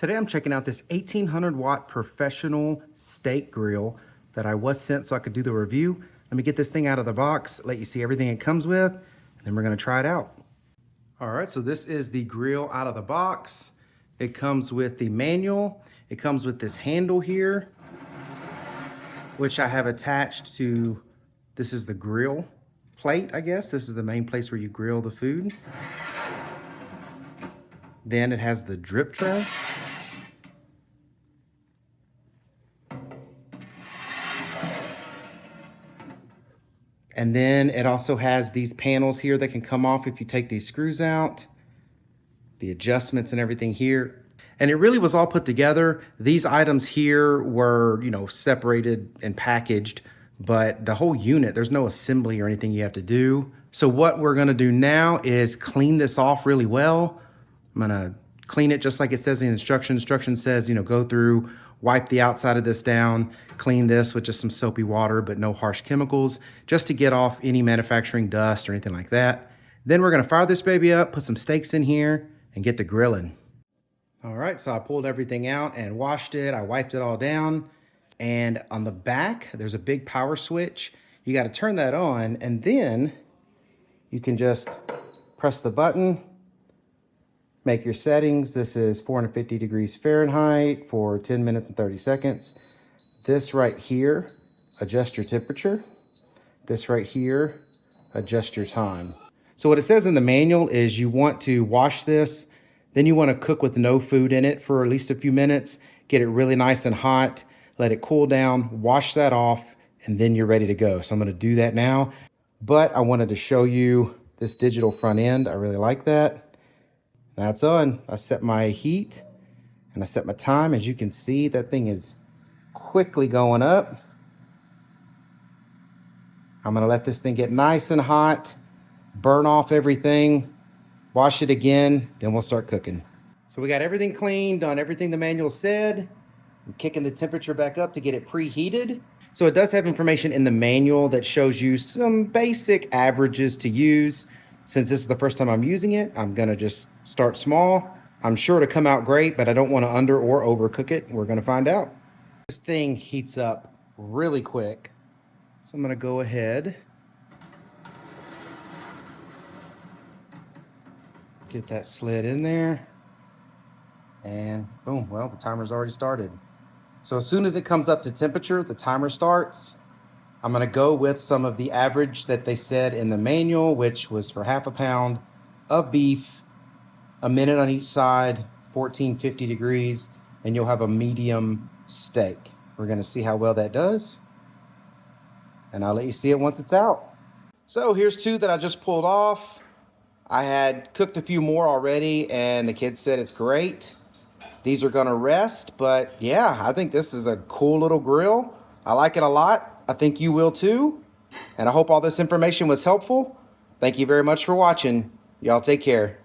Today I'm checking out this 1800 watt professional steak grill that I was sent so I could do the review. Let me get this thing out of the box, let you see everything it comes with, and then we're gonna try it out. All right, so this is the grill out of the box. It comes with the manual. It comes with this handle here, which I have attached to, this is the grill plate, I guess. This is the main place where you grill the food. Then it has the drip tray. And then it also has these panels here that can come off if you take these screws out, the adjustments and everything here. And it really was all put together. These items here were, separated and packaged, but the whole unit, there's no assembly or anything you have to do. So what we're gonna do now is clean this off really well. I'm gonna clean it just like it says in the instruction. Instruction says, go through, wipe the outside of this down, clean this with just some soapy water, but no harsh chemicals, just to get off any manufacturing dust or anything like that. Then we're gonna fire this baby up, put some steaks in here, and get to grilling. All right, so I pulled everything out and washed it. I wiped it all down. And on the back, there's a big power switch. You gotta turn that on, and then you can just press the button, make your settings. This is 450 degrees Fahrenheit for 10 minutes and 30 seconds. This right here, adjust your temperature. This right here, adjust your time. So what it says in the manual is you want to wash this, then you want to cook with no food in it for at least a few minutes, get it really nice and hot, let it cool down, wash that off, and then you're ready to go. So I'm going to do that now, but I wanted to show you this digital front end. I really like that. That's on. I set my heat and I set my time. As you can see, that thing is quickly going up. I'm gonna let this thing get nice and hot, burn off everything, wash it again, then we'll start cooking. So we got everything clean, done everything the manual said. I'm kicking the temperature back up to get it preheated. So it does have information in the manual that shows you some basic averages to use. Since this is the first time I'm using it, I'm gonna just start small. I'm sure to come out great, but I don't wanna under or overcook it. We're gonna find out. This thing heats up really quick. So I'm gonna go ahead, get that slid in there, and boom, well, the timer's already started. So as soon as it comes up to temperature, the timer starts. I'm gonna go with some of the average that they said in the manual, which was for half a pound of beef, a minute on each side, 1450 degrees, and you'll have a medium steak. We're gonna see how well that does, and I'll let you see it once it's out. So here's two that I just pulled off. I had cooked a few more already, and the kids said it's great. These are gonna rest, but yeah, I think this is a cool little grill. I like it a lot. I think you will too. And I hope all this information was helpful. Thank you very much for watching. Y'all take care.